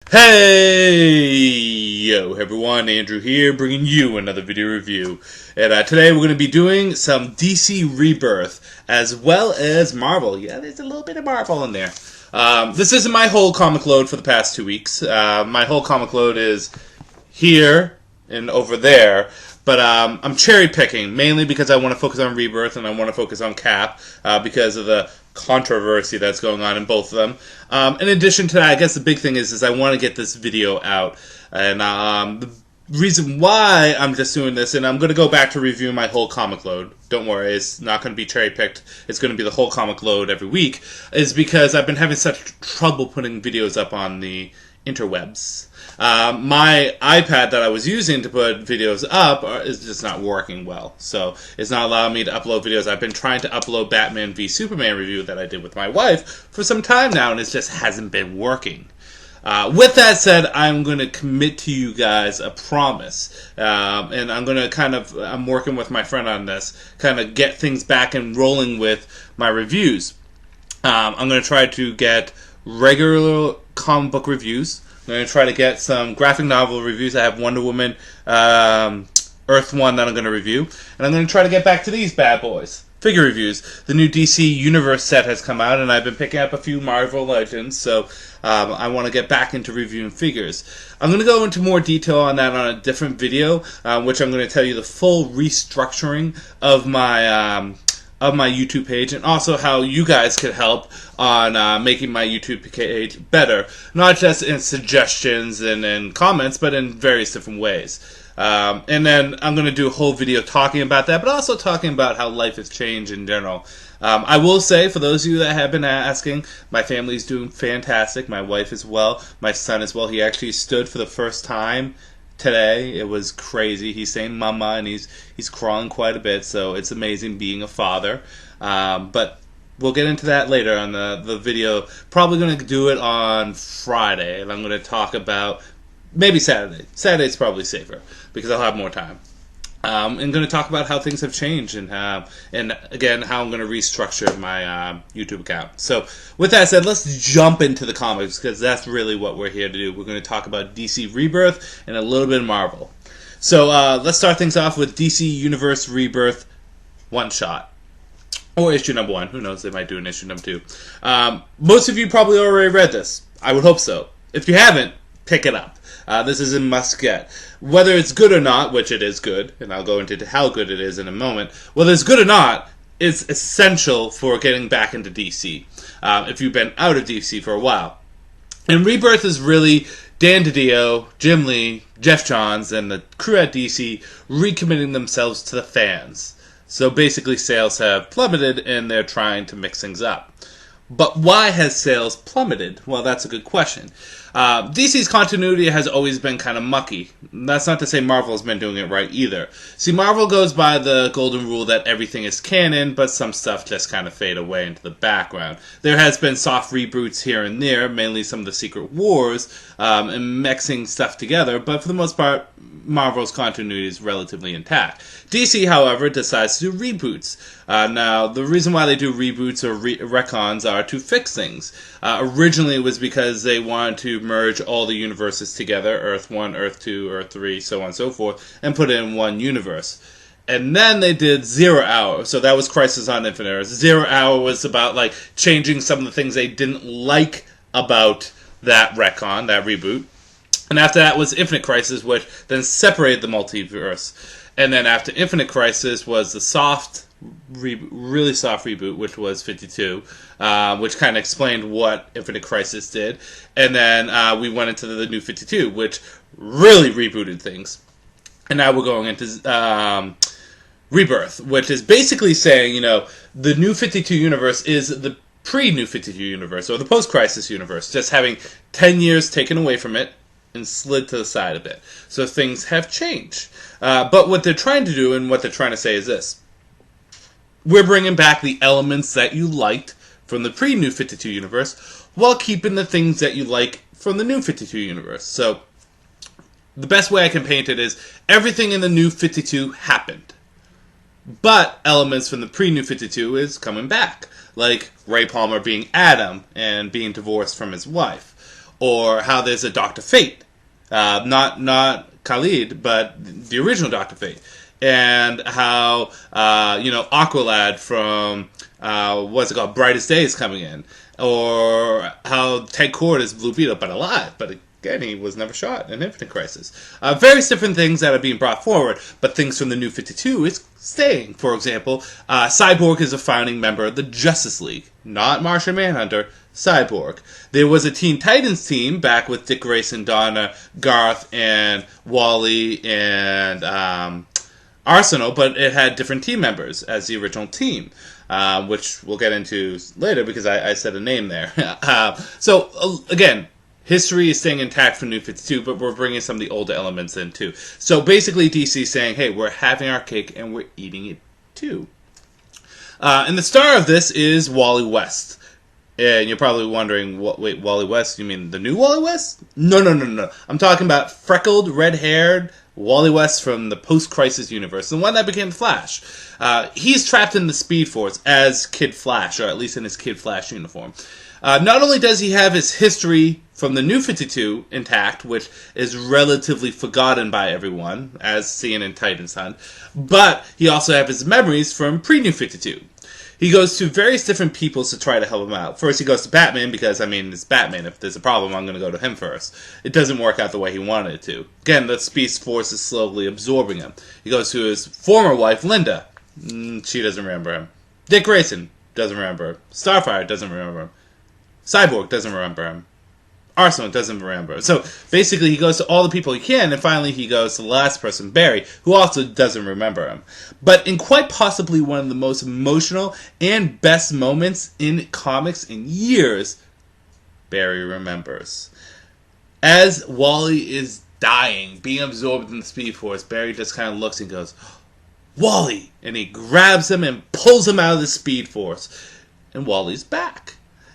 Hey, yo everyone, Andrew here, bringing you another video review. And today we're going to be doing some DC Rebirth, as well as Marvel. Yeah, there's a little bit of Marvel in there. This isn't my whole comic load for the past 2 weeks. My whole comic load is here and over there. But I'm cherry picking, mainly because I want to focus on Rebirth and I want to focus on Cap because of the controversy that's going on in both of them. In addition to that, I guess the big thing is I want to get this video out. And the reason why I'm just doing this, and I'm going to go back to reviewing my whole comic load. Don't worry, it's not going to be cherry picked. It's going to be the whole comic load every week. Is because I've been having such trouble putting videos up on the interwebs. My iPad that I was using to put videos up is just not working well. So it's not allowing me to upload videos. I've been trying to upload Batman v Superman review that I did with my wife for some time now, and it just hasn't been working. With that said, I'm going to commit to you guys a promise. And I'm going to I'm working with my friend on this, kind of get things back and rolling with my reviews. I'm going to try to get regular comic book reviews. I'm going to try to get some graphic novel reviews. I have Wonder Woman, Earth 1 that I'm going to review. And I'm going to try to get back to these bad boys. Figure reviews. The new DC Universe set has come out, and I've been picking up a few Marvel Legends, so I want to get back into reviewing figures. I'm going to go into more detail on that on a different video, which I'm going to tell you the full restructuring of my YouTube page, and also how you guys could help on making my YouTube page better, not just in suggestions and comments, but in various different ways. And then I'm going to do a whole video talking about that, but also talking about how life has changed in general. I will say, for those of you that have been asking, my family's doing fantastic. My wife as well. My son as well. He actually stood for the first time today. It was crazy. He's saying mama, and he's crawling quite a bit, so it's amazing being a father. But we'll get into that later on the video. Probably going to do it on Friday, and I'm going to talk about maybe Saturday. Saturday's probably safer because I'll have more time. I'm going to talk about how things have changed and again, how I'm going to restructure my YouTube account. So, with that said, let's jump into the comics because that's really what we're here to do. We're going to talk about DC Rebirth and a little bit of Marvel. So, let's start things off with DC Universe Rebirth One Shot. Or issue number 1. Who knows? They might do an issue number 2. Most of you probably already read this. I would hope so. If you haven't, pick it up. This is a must-get. Whether it's good or not, which it is good, and I'll go into how good it is in a moment, whether it's good or not, it's essential for getting back into DC, if you've been out of DC for a while. And Rebirth is really Dan DiDio, Jim Lee, Jeff Johns, and the crew at DC recommitting themselves to the fans. So basically sales have plummeted, and they're trying to mix things up. But why has sales plummeted? Well, that's a good question. DC's continuity has always been kind of mucky. That's not to say Marvel's been doing it right either. See, Marvel goes by the golden rule that everything is canon, but some stuff just kind of fade away into the background. There has been soft reboots here and there, mainly some of the Secret Wars, and mixing stuff together, but for the most part, Marvel's continuity is relatively intact. DC, however, decides to do reboots. Now, the reason why they do reboots or retcons are to fix things. Originally, it was because they wanted to merge all the universes together, Earth 1, Earth 2, Earth 3, so on and so forth, and put it in one universe. And then they did 0 Hour, so that was Crisis on Infinite Earths. 0 Hour was about changing some of the things they didn't like about that retcon, that reboot. And after that was Infinite Crisis, which then separated the multiverse. And then after Infinite Crisis was the really soft reboot, which was 52, which kind of explained what Infinite Crisis did. And then we went into the new 52, which really rebooted things. And now we're going into Rebirth, which is basically saying, the new 52 universe is the pre-new 52 universe, or the post-crisis universe, just having 10 years taken away from it and slid to the side a bit. So things have changed. But what they're trying to do and what they're trying to say is this. We're bringing back the elements that you liked from the pre-New 52 universe while keeping the things that you like from the New 52 universe. So the best way I can paint it is everything in the New 52 happened. But elements from the pre-New 52 is coming back. Like Ray Palmer being Adam and being divorced from his wife. or how there's a Dr. Fate, not Khalid, but the original Dr. Fate, and how Aqualad from what's it called, Brightest Day is coming in, or how Ted Kord is Blue Beetle but alive, but again he was never shot in Infinite Crisis. Various different things that are being brought forward, but things from the New 52 is staying. For example, Cyborg is a founding member of the Justice League, not Martian Manhunter. Cyborg. There was a Teen Titans team back with Dick Grayson, Donna, Garth, and Wally, and Arsenal, but it had different team members as the original team, which we'll get into later because I said a name there. Again, history is staying intact for New 52, but we're bringing some of the older elements in too. So basically DC is saying, hey, we're having our cake and we're eating it too. And the star of this is Wally West. And you're probably wondering, wait, Wally West? You mean the new Wally West? No. I'm talking about freckled, red-haired Wally West from the post-Crisis universe, the one that became Flash. He's trapped in the Speed Force as Kid Flash, or at least in his Kid Flash uniform. Not only does he have his history from the New 52 intact, which is relatively forgotten by everyone, as seen in Titan's Hunt, but he also has his memories from pre-New 52. He goes to various different peoples to try to help him out. First, he goes to Batman because, it's Batman. If there's a problem, I'm going to go to him first. It doesn't work out the way he wanted it to. Again, the Speed Force is slowly absorbing him. He goes to his former wife, Linda. She doesn't remember him. Dick Grayson doesn't remember him. Starfire doesn't remember him. Cyborg doesn't remember him. Arsenal doesn't remember. So basically he goes to all the people he can, and finally he goes to the last person, Barry, who also doesn't remember him. But in quite possibly one of the most emotional and best moments in comics in years, Barry remembers. As Wally is dying, being absorbed in the Speed Force, Barry just kind of looks and goes, Wally! And he grabs him and pulls him out of the Speed Force. And Wally's back.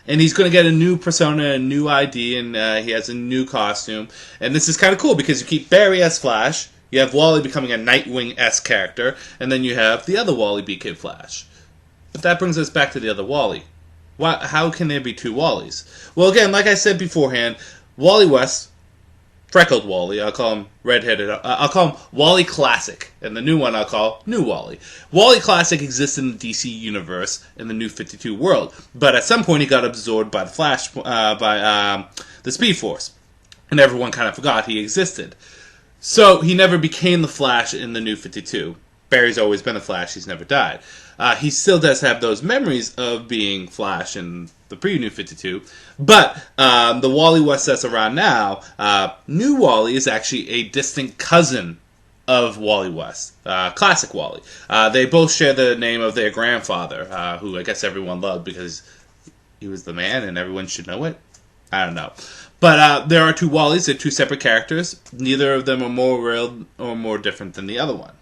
And he's going to get a new persona, a new ID, and he has a new costume. And this is kind of cool because you keep Barry as Flash, you have Wally becoming a Nightwing-esque character, and then you have the other Wally be Kid Flash. But that brings us back to the other Wally. How can there be two Wallys? Well, again, like I said beforehand, Wally West, freckled Wally, I'll call him redheaded, I'll call him Wally Classic, and the new one I'll call New Wally. Wally Classic exists in the DC universe in the New 52 world, but at some point he got absorbed by the Flash, by the Speed Force, and everyone kind of forgot he existed. So he never became the Flash in the New 52. Barry's always been the Flash, he's never died. He still does have those memories of being Flash in the pre-New 52, but the Wally West that's around now, New Wally is actually a distant cousin of Wally West, Classic Wally. They both share the name of their grandfather, who I guess everyone loved because he was the man and everyone should know it. I don't know. But there are two Wallys, they're two separate characters. Neither of them are more real or more different than the other one.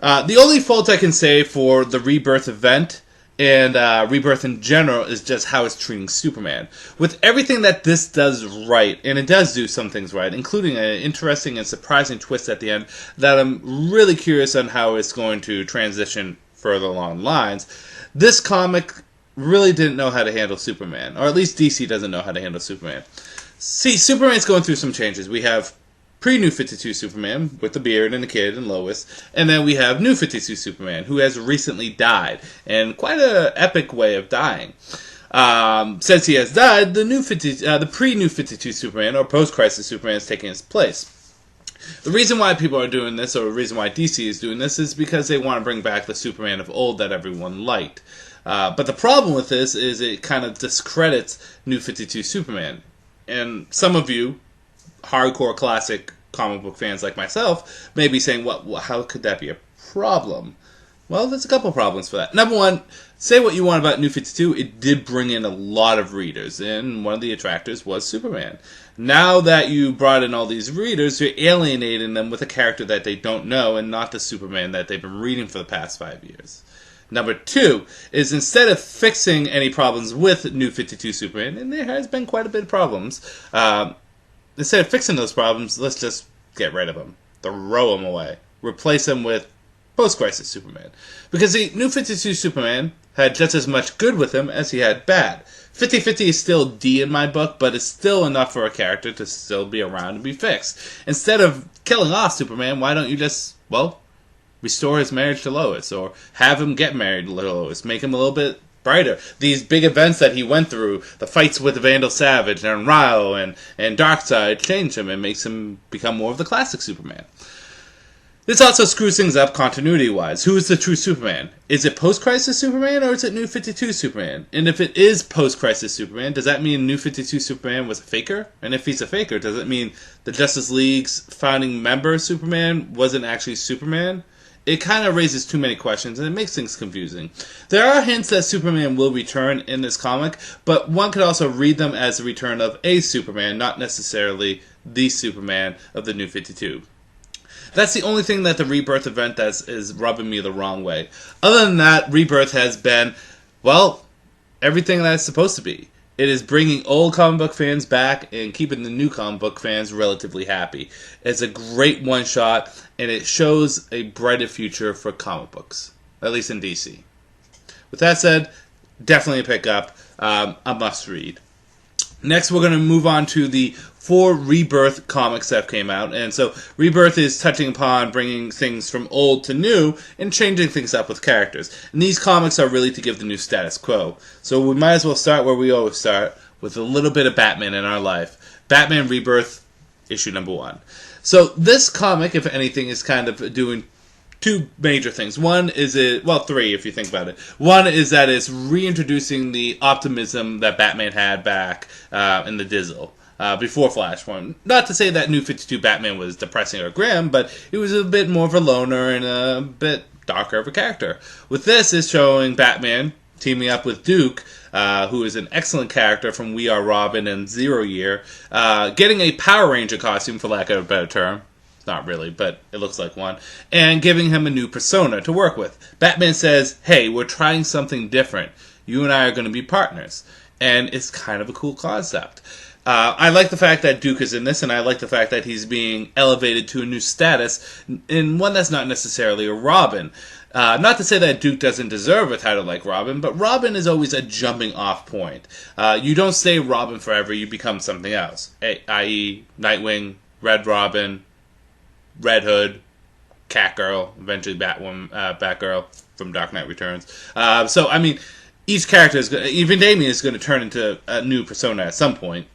The only fault I can say for the Rebirth event and Rebirth in general is just how it's treating Superman. With everything that this does right, and it does do some things right, including an interesting and surprising twist at the end that I'm really curious on how it's going to transition further along lines, this comic really didn't know how to handle Superman, or at least DC doesn't know how to handle Superman. See, Superman's going through some changes. We have pre-New 52 Superman with the beard and the kid and Lois, and then we have New 52 Superman, who has recently died, and quite an epic way of dying. Since he has died, the pre-New 52 Superman, or post-Crisis Superman, is taking his place. The reason why people are doing this, or the reason why DC is doing this, is because they want to bring back the Superman of old that everyone liked. But the problem with this is it kind of discredits New 52 Superman. And some of you, hardcore classic comic book fans like myself, may be saying, well, how could that be a problem? Well, there's a couple problems for that. Number one, say what you want about New 52, it did bring in a lot of readers, and one of the attractors was Superman. Now that you brought in all these readers, you're alienating them with a character that they don't know, and not the Superman that they've been reading for the past 5 years. Number two is, instead of fixing any problems with New 52 Superman, and there has been quite a bit of problems, instead of fixing those problems, let's just get rid of them. Throw them away. Replace them with post-Crisis Superman. Because the New 52 Superman had just as much good with him as he had bad. 50-50 is still D in my book, but it's still enough for a character to still be around and be fixed. Instead of killing off Superman, why don't you just, well, restore his marriage to Lois, or have him get married to Lois, make him a little bit brighter. These big events that he went through, the fights with Vandal Savage and Rao and Darkseid, change him and makes him become more of the classic Superman. This also screws things up continuity-wise. Who is the true Superman? Is it post-Crisis Superman or is it New 52 Superman? And if it is post-Crisis Superman, does that mean New 52 Superman was a faker? And if he's a faker, does it mean the Justice League's founding member Superman wasn't actually Superman? It kind of raises too many questions, and it makes things confusing. There are hints that Superman will return in this comic, but one could also read them as the return of a Superman, not necessarily the Superman of the New 52. That's the only thing that the Rebirth event is rubbing me the wrong way. Other than that, Rebirth has been, well, everything that it's supposed to be. It is bringing old comic book fans back and keeping the new comic book fans relatively happy. It's a great one-shot, and it shows a brighter future for comic books, at least in DC. With that said, definitely a pickup, a must-read. Next, we're going to move on to the 4 Rebirth comics that came out. And so Rebirth is touching upon bringing things from old to new and changing things up with characters. And these comics are really to give the new status quo. So we might as well start where we always start, with a little bit of Batman in our life. Batman Rebirth, issue number 1. So this comic, if anything, is kind of doing 2 major things. One is well, 3 if you think about it. One is that it's reintroducing the optimism that Batman had back in the Dizzle. Before Flashpoint. Not to say that New 52 Batman was depressing or grim, but he was a bit more of a loner and a bit darker of a character. With this, is showing Batman teaming up with Duke, who is an excellent character from We Are Robin and Zero Year, getting a Power Ranger costume, for lack of a better term. Not really, but it looks like one. And giving him a new persona to work with. Batman says, hey, we're trying something different. You and I are going to be partners. And it's kind of a cool concept. I like the fact that Duke is in this, and I like the fact that he's being elevated to a new status, in one that's not necessarily a Robin. Not to say that Duke doesn't deserve a title like Robin, but Robin is always a jumping off point. You don't stay Robin forever, you become something else. I.e. Nightwing, Red Robin, Red Hood, Catgirl, eventually Batgirl from Dark Knight Returns. So, I mean, each character is even Damian is going to turn into a new persona at some point.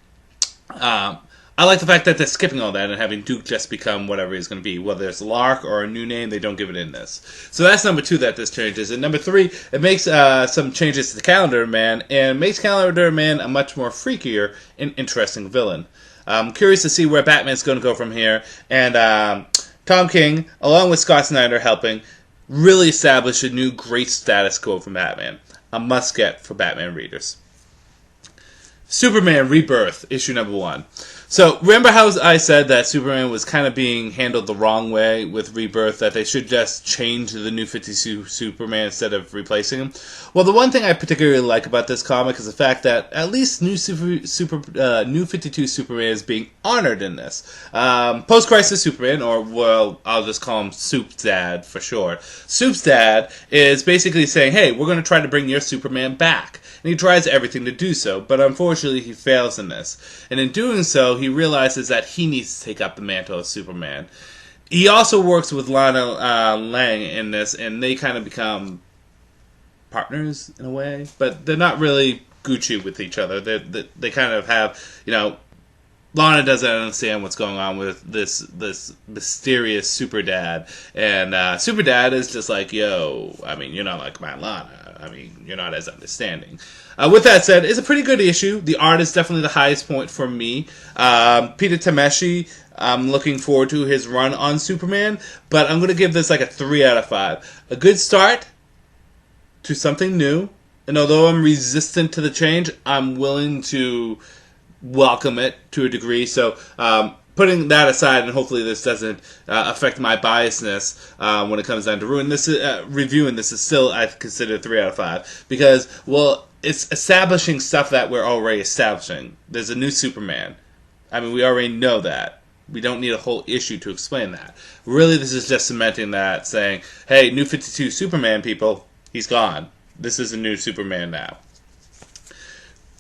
I like the fact that they're skipping all that and having Duke just become whatever he's going to be. Whether it's Lark or a new name, they don't give it in this. So that's number 2 that this changes. And number 3, it makes some changes to the Calendar Man and makes Calendar Man a much more freakier and interesting villain. I'm curious to see where Batman's going to go from here. And Tom King, along with Scott Snyder helping, really establish a new great status quo for Batman. A must-get for Batman readers. Superman Rebirth, issue number 1. So, remember how I said that Superman was kind of being handled the wrong way with Rebirth, that they should just change the New 52 Superman instead of replacing him? Well, the one thing I particularly like about this comic is the fact that at least New 52 Superman is being honored in this. Post-Crisis Superman, or, well, I'll just call him Soup's dad for short. Soup's dad is basically saying, hey, we're going to try to bring your Superman back. And he tries everything to do so, but unfortunately he fails in this. And in doing so, he realizes that he needs to take up the mantle of Superman. He also works with Lana Lang in this, and they kind of become partners in a way, but they're not really Gucci with each other. They kind of have, Lana doesn't understand what's going on with this mysterious super dad, and super dad is just like, yo, I mean, you're not like my Lana. I mean, you're not as understanding. With that said, it's a pretty good issue. The art is definitely the highest point for me. Peter Tameshi, I'm looking forward to his run on Superman, but I'm going to give this like a 3 out of 5. A good start to something new, and although I'm resistant to the change, I'm willing to welcome it to a degree. So, putting that aside, and hopefully this doesn't affect my biasness when it comes down to reviewing this is still, I consider, 3 out of 5. Because, well, it's establishing stuff that we're already establishing. There's a new Superman. I mean, we already know that. We don't need a whole issue to explain that. Really, this is just cementing that, saying, hey, New 52 Superman, people, he's gone. This is a new Superman now.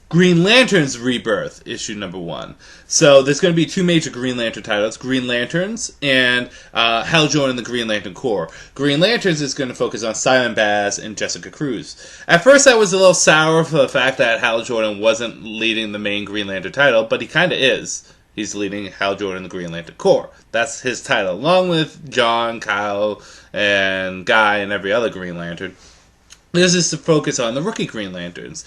Green Lantern's Rebirth, issue number 1. So there's going to be 2 major Green Lantern titles, Green Lanterns and Hal Jordan and the Green Lantern Corps. Green Lanterns is going to focus on Simon Baz and Jessica Cruz. At first I was a little sour for the fact that Hal Jordan wasn't leading the main Green Lantern title, but he kind of is. He's leading Hal Jordan and the Green Lantern Corps. That's his title, along with John, Kyle, and Guy, and every other Green Lantern. This is to focus on the rookie Green Lanterns,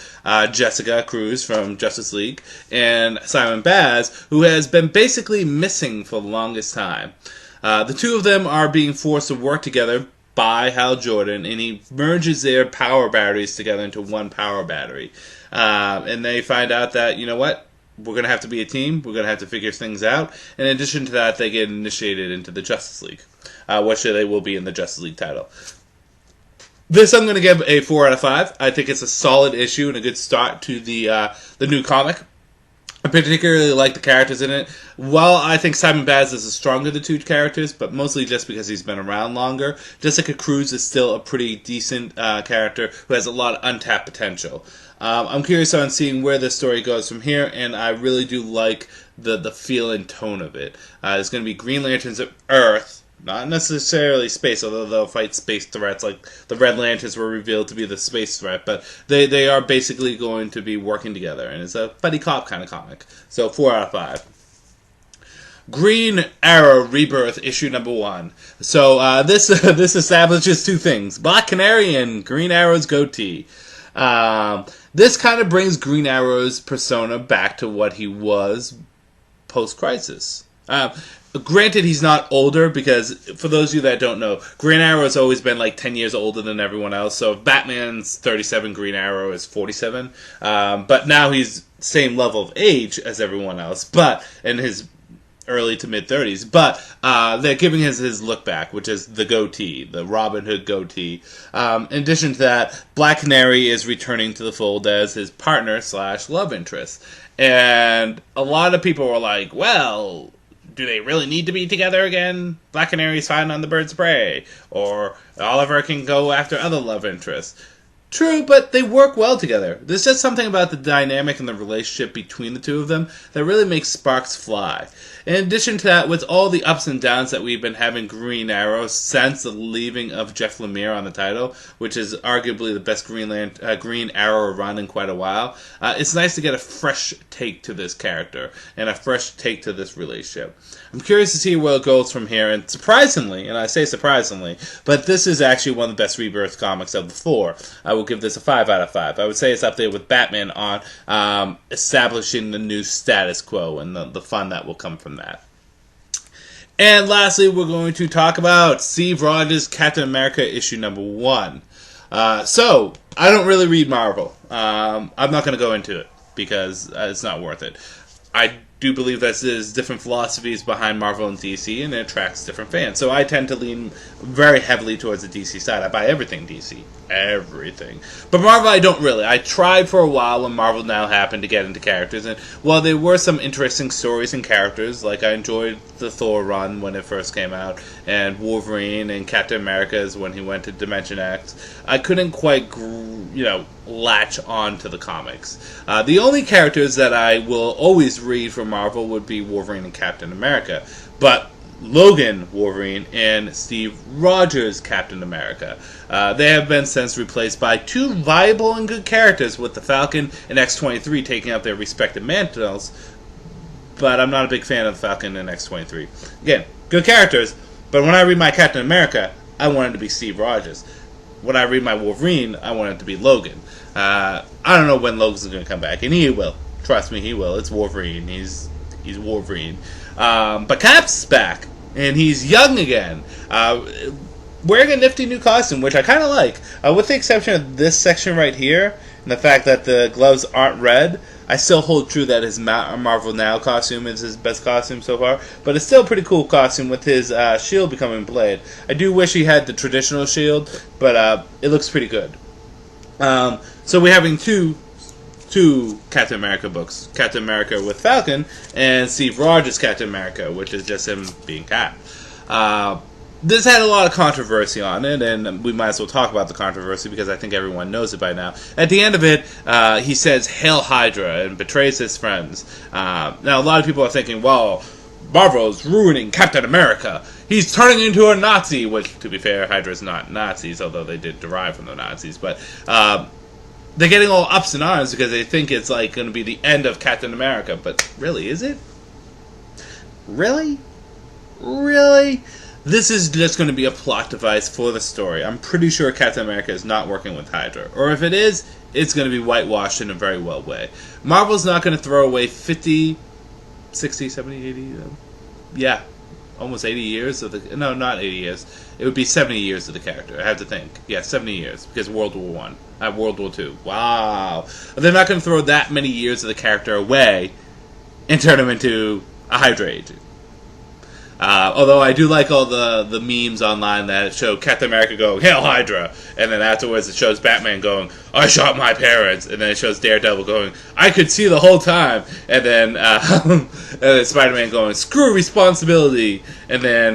Jessica Cruz from Justice League, and Simon Baz, who has been basically missing for the longest time. The 2 of them are being forced to work together by Hal Jordan, and he merges their power batteries together into one power battery. And they find out that, you know what? We're going to have to be a team. We're going to have to figure things out. In addition to that, they get initiated into the Justice League, which they will be in the Justice League title. This I'm going to give a 4 out of 5. I think it's a solid issue and a good start to the new comic. I particularly like the characters in it. While I think Simon Baz is the stronger of the 2 characters, but mostly just because he's been around longer, Jessica Cruz is still a pretty decent character who has a lot of untapped potential. I'm curious on seeing where this story goes from here, and I really do like the feel and tone of it. It's going to be Green Lanterns of Earth. Not necessarily space, although they'll fight space threats, like the Red Lanterns were revealed to be the space threat, but they are basically going to be working together, and it's a buddy cop kind of comic. So 4 out of 5. Green Arrow Rebirth, issue number 1. So this establishes 2 things: Black Canary and Green Arrow's goatee. This kind of brings Green Arrow's persona back to what he was post-Crisis. Granted, he's not older, because for those of you that don't know, Green Arrow has always been like 10 years older than everyone else. So if Batman's 37, Green Arrow is 47. But now he's same level of age as everyone else, but in his early to mid 30s. But they're giving his look back, which is the goatee, the Robin Hood goatee. In addition to that, Black Canary is returning to the fold as his partner / love interest. And a lot of people were like, well, do they really need to be together again? Black Canary's fine on the Birds of Prey. Or Oliver can go after other love interests. True, but they work well together. There's just something about the dynamic and the relationship between the 2 of them that really makes sparks fly. In addition to that, with all the ups and downs that we've been having Green Arrow since the leaving of Jeff Lemire on the title, which is arguably the best Green Arrow run in quite a while, it's nice to get a fresh take to this character and a fresh take to this relationship. I'm curious to see where it goes from here, and surprisingly, and I say surprisingly, but this is actually one of the best Rebirth comics of the 4. I will give this a 5 out of 5. I would say it's up there with Batman on establishing the new status quo and the fun that will come from that. And lastly, we're going to talk about Steve Rogers' Captain America issue number 1. So, I don't really read Marvel. I'm not going to go into it because it's not worth it. I do believe that there's different philosophies behind Marvel and DC, and it attracts different fans. So I tend to lean very heavily towards the DC side. I buy everything DC. Everything. But Marvel, I don't really. I tried for a while when Marvel Now happened to get into characters, and while there were some interesting stories and characters, like I enjoyed the Thor run when it first came out, and Wolverine and Captain America's when he went to Dimension X, I couldn't quite, latch on to the comics. The only characters that I will always read from Marvel would be Wolverine and Captain America, but Logan Wolverine and Steve Rogers Captain America. They have been since replaced by 2 viable and good characters, with the Falcon and X-23 taking up their respective mantles, but I'm not a big fan of the Falcon and X-23. Again, good characters, but when I read my Captain America, I want it to be Steve Rogers. When I read my Wolverine, I want it to be Logan. I don't know when Logan's going to come back, and he will. Trust me, he will. It's Wolverine. He's Wolverine. But Cap's back, and he's young again, wearing a nifty new costume, which I kind of like. With the exception of this section right here, and the fact that the gloves aren't red, I still hold true that his Marvel Now costume is his best costume so far, but it's still a pretty cool costume with his shield becoming blade. I do wish he had the traditional shield, but it looks pretty good. So we're having 2 two Captain America books, Captain America with Falcon and Steve Rogers' Captain America, which is just him being Cap. This had a lot of controversy on it, and we might as well talk about the controversy because I think everyone knows it by now. At the end of it, he says, "Hail Hydra," and betrays his friends. Now, a lot of people are thinking, well, Marvel's ruining Captain America. He's turning into a Nazi, which, to be fair, Hydra's not Nazis, although they did derive from the Nazis. But they're getting all ups and arms because they think it's like going to be the end of Captain America. But really, is it? Really? Really? This is just going to be a plot device for the story. I'm pretty sure Captain America is not working with Hydra. Or if it is, it's going to be whitewashed in a very well way. Marvel's not going to throw away 50, 60, 70, 80... yeah, almost 80 years of the... No, not 80 years. It would be 70 years of the character, I have to think. Yeah, 70 years, because World War I. World War II. Wow. They're not going to throw that many years of the character away and turn him into a Hydra agent. Although I do like all the memes online that show Captain America going, "Hail Hydra," and then afterwards it shows Batman going, "I shot my parents," and then it shows Daredevil going, "I could see the whole time," and then, and then Spider-Man going, "Screw responsibility," and then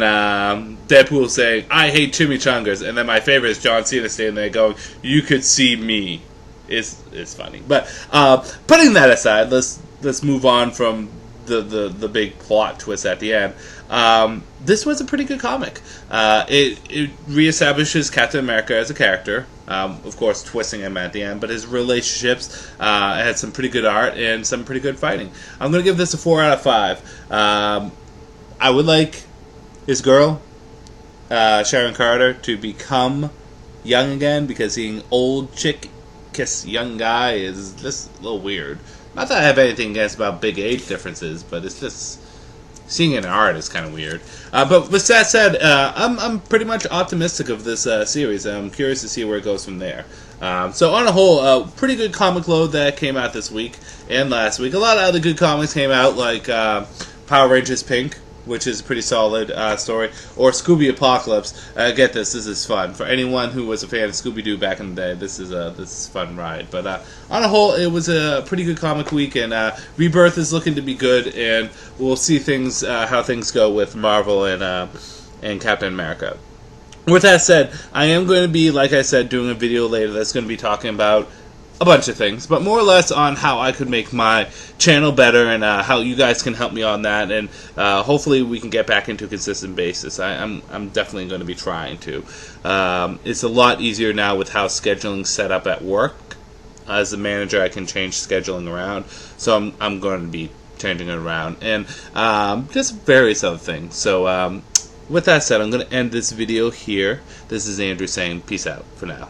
Deadpool saying, "I hate chimichangas," and then my favorite is John Cena standing there going, "You could see me." It's funny. But putting that aside, let's move on from the big plot twist at the end. This was a pretty good comic. It reestablishes Captain America as a character, of course twisting him at the end, but his relationships had some pretty good art and some pretty good fighting. I'm going to give this a 4 out of 5. I would like his girl, Sharon Carter, to become young again, because seeing old chick kiss young guy is just a little weird. Not that I have anything against about big age differences, but it's just seeing it in art is kind of weird. But with that said, I'm pretty much optimistic of this series. I'm curious to see where it goes from there. So on a whole, pretty good comic load that came out this week and last week. A lot of other good comics came out, like Power Rangers Pink, which is a pretty solid story, or Scooby Apocalypse. Get this is fun. For anyone who was a fan of Scooby-Doo back in the day, this is a fun ride. But on a whole, it was a pretty good comic week, and Rebirth is looking to be good, and we'll see how things go with Marvel and Captain America. With that said, I am going to be, like I said, doing a video later that's going to be talking about a bunch of things, but more or less on how I could make my channel better and how you guys can help me on that, and hopefully we can get back into a consistent basis. I'm definitely going to be trying to. It's a lot easier now with how scheduling's set up at work. As a manager, I can change scheduling around, so I'm going to be changing it around, and just various other things. So with that said, I'm going to end this video here. This is Andrew saying peace out for now.